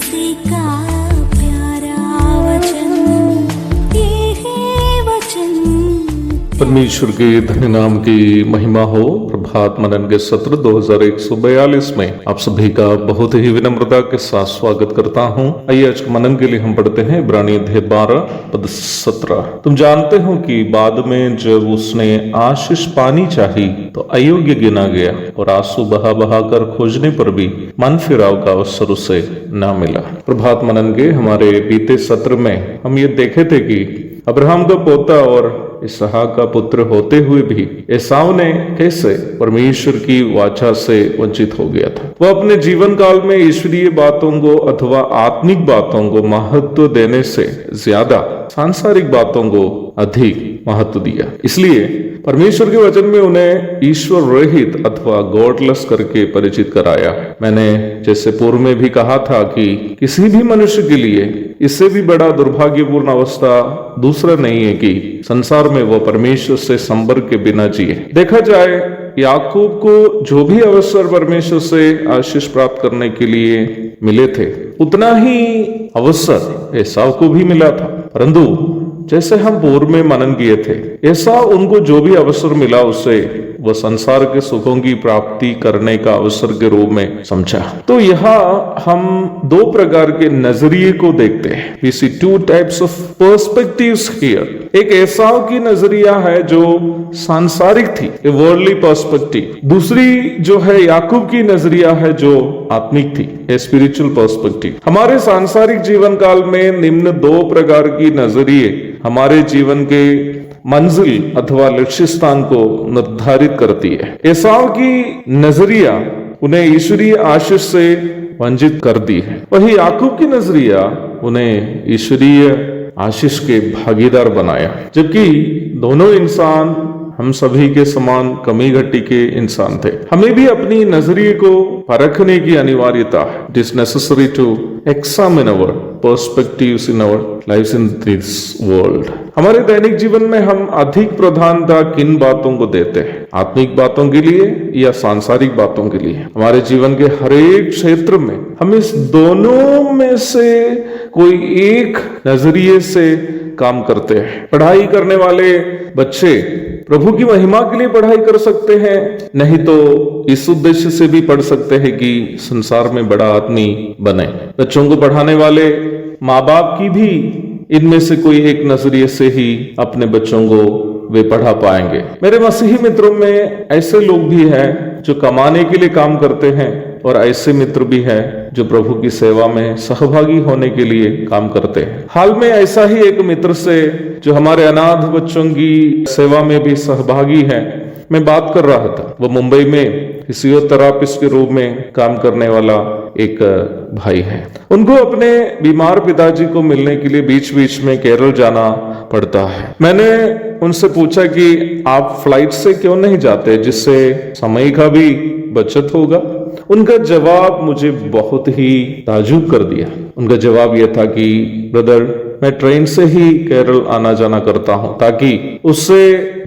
तुलसी का प्यारा वचन, ये है वचन। परमेश्वर के धन्य नाम की महिमा हो। प्रभात मनन के सत्र 2142 में आप सभी का बहुत ही विनम्रता के साथ स्वागत करता हूं। आइए आज के मनन के लिए हम पढ़ते हैं इब्रानी अध्याय 12 पद 17। तुम जानते हो कि बाद में जब उसने आशीष पानी चाही तो अयोग्य गिना गया और आंसू बहा बहा कर खोजने पर भी मन फिराव का अवसर उसे न मिला। प्रभात मनन के हमारे बीते सत्र में हम ये देखे थे कि अब्राहम का पोता और इसहाक का पुत्र होते हुए भी एसाव ने कैसे परमेश्वर की वाचा से वंचित हो गया था। वह अपने जीवन काल में ईश्वरीय बातों को अथवा आत्मिक बातों को महत्व देने से ज्यादा सांसारिक बातों को अधिक महत्व दिया। इसलिए परमेश्वर के वचन में उन्हें ईश्वर रहित अथवा गॉडलेस करके परिचित कराया। मैंने जैसे पूर्व में भी कहा था कि किसी भी मनुष्य के लिए इससे भी बड़ा दुर्भाग्यपूर्ण अवस्था दूसरा नहीं है कि संसार में वो परमेश्वर से संपर्क के बिना जिए। देखा जाए याकूब को जो भी अवसर परमेश्वर से आशीष प्राप्त करने के लिए मिले थे उतना ही अवसर एसाव को भी मिला था, परंतु जैसे हम पूर्व में मनन किए थे ऐसा उनको जो भी अवसर मिला उसे वह संसार के सुखों की प्राप्ति करने का अवसर के रूप में समझा। तो यहाँ हम दो प्रकार के नजरिए को देखते हैं। We see two types of perspectives here। एक एसाव की नजरिया है जो सांसारिक थी, ए वर्ल्डली पर्सपेक्टिव। दूसरी जो है याकूब की नजरिया है जो आत्मिक थी, ए स्पिरिचुअल पर्सपेक्टिव। हमारे सांसारिक जीवन काल में निम्न दो प्रकार की नजरिए हमारे जीवन के मंजिल अथवा लक्ष्य स्थान को निर्धारित करती है। एसाव की नजरिया उन्हें ईश्वरीय आशीष से वंचित कर दी है, वही याकूब की नजरिया उन्हें ईश्वरीय आशीष के भागीदार बनाया। जबकि दोनों इंसान हम सभी के समान कमी घटी के इंसान थे। हमें भी अपनी नजरिए को परखने की अनिवार्यता है। It is necessary to examine our perspectives in our lives in this world। हमारे दैनिक जीवन में हम अधिक प्रधानता किन बातों को देते हैं, आत्मिक बातों के लिए या सांसारिक बातों के लिए? हमारे जीवन के हर एक क्षेत्र में हम इस दोनों में से कोई एक नजरिए से काम करते हैं। पढ़ाई करने वाले बच्चे प्रभु की महिमा के लिए पढ़ाई कर सकते हैं, नहीं तो इस उद्देश्य से भी पढ़ सकते हैं कि संसार में बड़ा आदमी बने। बच्चों को पढ़ाने वाले माँ बाप की भी इनमें से कोई एक नजरिए से ही अपने बच्चों को वे पढ़ा पाएंगे। मेरे मसीही मित्रों में ऐसे लोग भी हैं जो कमाने के लिए काम करते हैं और ऐसे मित्र भी हैं जो प्रभु की सेवा में सहभागी होने के लिए काम करते हैं। हाल में ऐसा ही एक मित्र से जो हमारे अनाथ बच्चों की सेवा में भी सहभागी है मैं बात कर रहा था। वो मुंबई में फिजियोथेरापिस्ट के रूप में काम करने वाला एक भाई है। उनको अपने बीमार पिताजी को मिलने के लिए बीच बीच में केरल जाना पड़ता है। मैंने उनसे पूछा कि आप फ्लाइट से क्यों नहीं जाते जिससे समय का भी बचत होगा। उनका जवाब मुझे बहुत ही ताज्जुब कर दिया। उनका जवाब यह था कि ब्रदर मैं ट्रेन से ही केरल आना जाना करता हूं ताकि उससे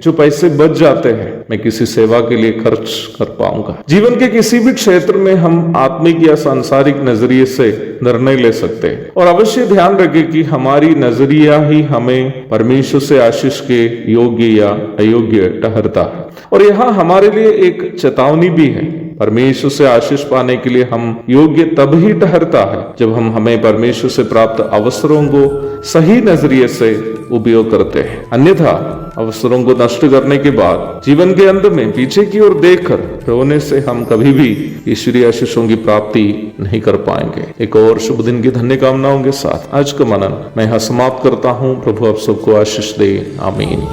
जो पैसे बच जाते हैं मैं किसी सेवा के लिए खर्च कर पाऊंगा। जीवन के किसी भी क्षेत्र में हम आत्मिक या सांसारिक नजरिए से निर्णय ले सकते हैं और अवश्य ध्यान रखें कि हमारी नजरिया ही हमें परमेश्वर से आशीष के योग्य या अयोग्य ठहरता है। और यहाँ हमारे लिए एक चेतावनी भी है। परमेश्वर से आशीष पाने के लिए हम योग्य तब ही ठहरता है जब हम हमें परमेश्वर से प्राप्त अवसरों को सही नजरिए से उपयोग करते हैं। अन्यथा अवसरों को नष्ट करने के बाद जीवन के अंत में पीछे की ओर देखकर रोने से हम कभी भी ईश्वरीय आशीषों की प्राप्ति नहीं कर पाएंगे। एक और शुभ दिन की धन्य कामनाओं के साथ आज का मनन मैं यहाँ समाप्त करता हूँ। प्रभु आप सबको आशीष दे। आमीन।